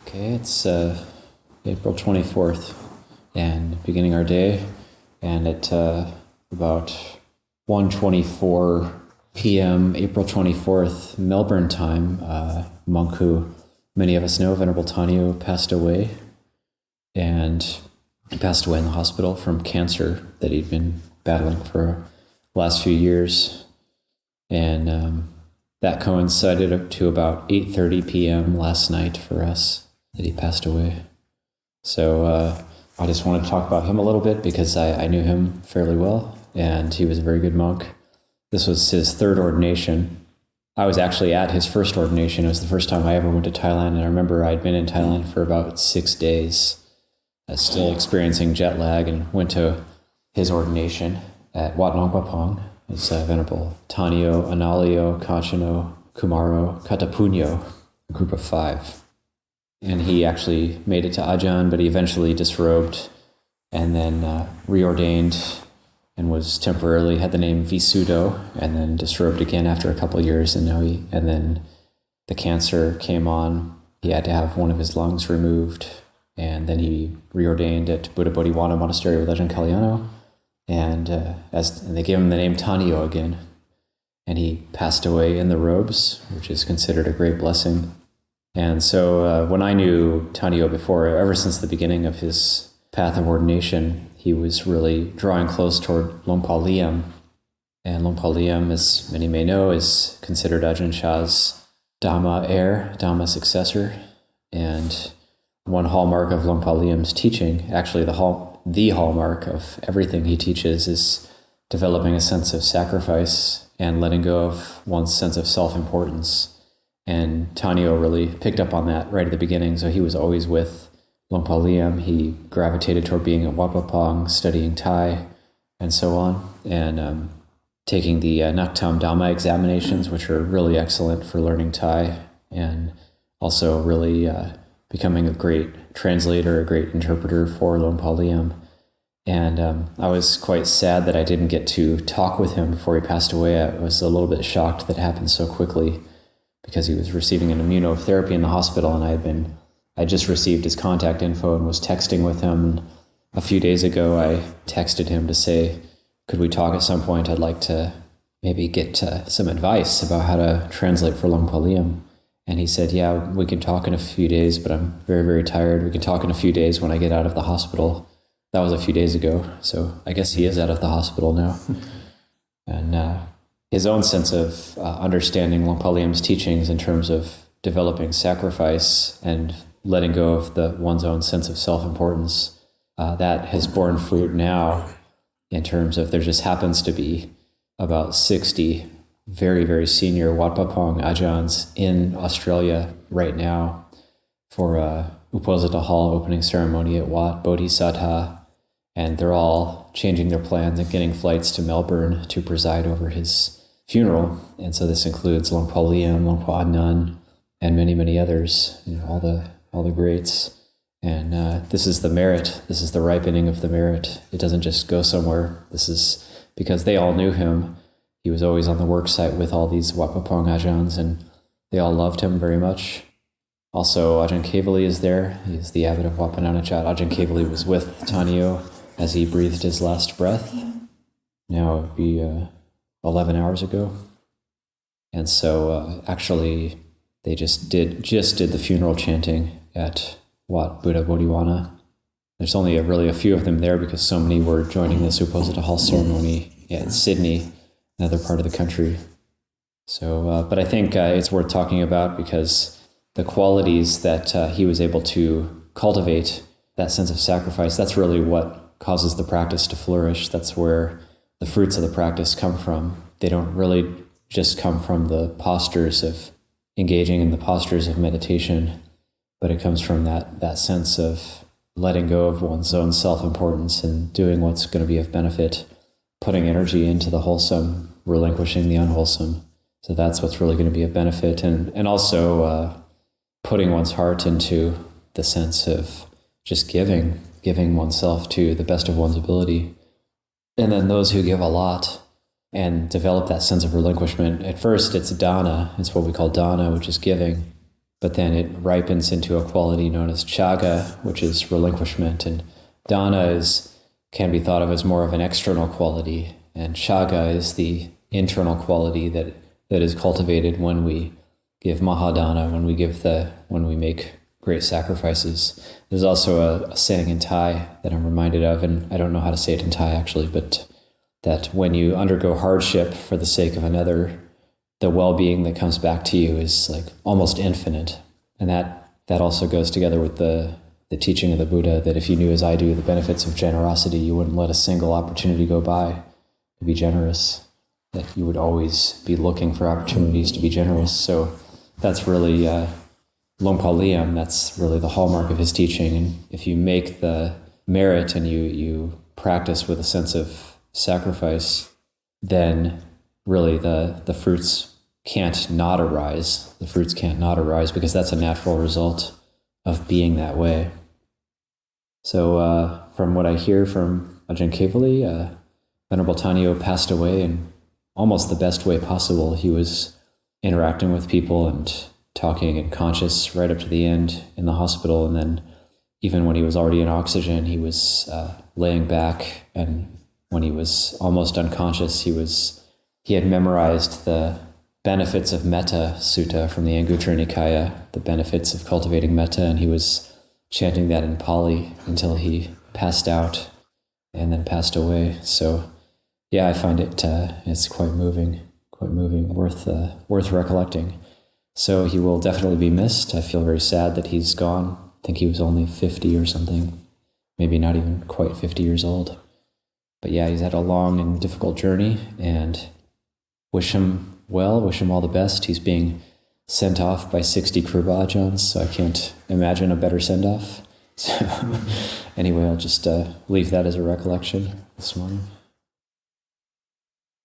Okay, it's April 24th, and beginning our day, and at about 1:24 p.m., April 24th, Melbourne time, monk who many of us know, Venerable Ṭhāniyo, passed away, and he passed away in the hospital from cancer that he'd been battling for the last few years, and that coincided to about 8:30 p.m. last night for us that he passed away. So I just wanted to talk about him a little bit because I knew him fairly well, and he was a very good monk. This was his third ordination. I was actually at his first ordination. It was the first time I ever went to Thailand, and I remember I'd been in Thailand for about 6 days, still experiencing jet lag, and went to his ordination at Wat Nong Papong. It's Venerable Ṭhāniyo, Analio, Kachano, Kumaro, Katapunyo, a group of 5. And he actually made it to Ajahn, but he eventually disrobed and then reordained and was temporarily, had the name Visuddho, and then disrobed again after a couple of years, and then the cancer came on. He had to have one of his lungs removed, and then he reordained at Buddha Bodhisattva Monastery with Ajahn Kalyano, and they gave him the name Ṭhāniyo again, and he passed away in the robes, which is considered a great blessing. And so when I knew Ṭhāniyo before, ever since the beginning of his path of ordination, he was really drawing close toward Longpa Liem. And Longpa Liem, as many may know, is considered Ajahn Chah's Dhamma heir, Dhamma successor. And one hallmark of Longpa Liem's teaching, actually the hallmark of everything he teaches, is developing a sense of sacrifice and letting go of one's sense of self-importance. And Ṭhāniyo really picked up on that right at the beginning, so he was always with Longpa Liem. He gravitated toward being at Wat Papong, studying Thai, and so on, and taking the Naktam Dhamma examinations, which are really excellent for learning Thai, and also really becoming a great translator, a great interpreter for Longpa Liem. And I was quite sad that I didn't get to talk with him before he passed away. I was a little bit shocked that it happened so quickly, because he was receiving an immunotherapy in the hospital, and I just received his contact info and was texting with him. And a few days ago, I texted him to say, could we talk at some point? I'd like to maybe get some advice about how to translate for Longpa Liem. And he said, yeah, we can talk in a few days, but I'm very, very tired. We can talk in a few days when I get out of the hospital. That was a few days ago, so I guess he is out of the hospital now. And his own sense of understanding Longpa Liem's teachings in terms of developing sacrifice and letting go of one's own sense of self-importance, that has borne fruit now in terms of there just happens to be about 60 very, very senior Wat Papong Ajahns in Australia right now for Uposatha Hall opening ceremony at Wat Bodhisattva, and they're all changing their plans and getting flights to Melbourne to preside over his funeral. And so this includes Longpa Liem, Longpa Adnan, and many, many others, all the greats. And this is the merit. This is the ripening of the merit. It doesn't just go somewhere. This is because they all knew him. He was always on the work site with all these Wat Papong Ajahns, and they all loved him very much. Also, Ajahn Kavali is there. He's the abbot of Wapananachat. Ajahn Kavali was with Ṭhāniyo as he breathed his last breath. Now it would be 11 hours ago. And so actually they just did the funeral chanting at Wat Buddha Bodhisattva. There's only really a few of them there because so many were joining this Uposatha Hall ceremony in Sydney, another part of the country. So, but I think it's worth talking about because the qualities that he was able to cultivate, that sense of sacrifice, that's really what causes the practice to flourish. That's where the fruits of the practice come from. They don't really just come from the postures of engaging in the postures of meditation, but it comes from that sense of letting go of one's own self-importance and doing what's going to be of benefit, putting energy into the wholesome, relinquishing the unwholesome. So that's what's really going to be of benefit. And also putting one's heart into the sense of just giving oneself to the best of one's ability. And then those who give a lot and develop that sense of relinquishment, at first it's dana, it's what we call dana, which is giving. but then it ripens into a quality known as chaga, which is relinquishment, and dana can be thought of as more of an external quality, and chaga is the internal quality that is cultivated when we give mahadana, when we make great sacrifices. There's also a saying in Thai that I'm reminded of, and I don't know how to say it in Thai actually, but that when you undergo hardship for the sake of another, the well-being that comes back to you is like almost infinite. And that also goes together with the teaching of the Buddha, that if you knew as I do the benefits of generosity, you wouldn't let a single opportunity go by to be generous, that you would always be looking for opportunities to be generous. So that's really Longpa Liam, that's really the hallmark of his teaching. And if you make the merit and you practice with a sense of sacrifice, then really the fruits can't not arise. The fruits can't not arise because that's a natural result of being that way. So from what I hear from Ajahn Kevali, Venerable Ṭhāniyo passed away in almost the best way possible. He was interacting with people and talking and conscious right up to the end in the hospital. And then even when he was already in oxygen, he was laying back, and when he was almost unconscious, he had memorized the benefits of metta sutta from the Anguttara Nikaya, the benefits of cultivating metta, and he was chanting that in Pali until he passed out and then passed away. So yeah, I find it's quite moving, worth recollecting. So he will definitely be missed. I feel very sad that he's gone. I think he was only 50 or something, maybe not even quite 50 years old. But yeah, he's had a long and difficult journey, and wish him well, wish him all the best. He's being sent off by 60 Kruba Ajahns, so I can't imagine a better send-off. So anyway, I'll just leave that as a recollection this morning.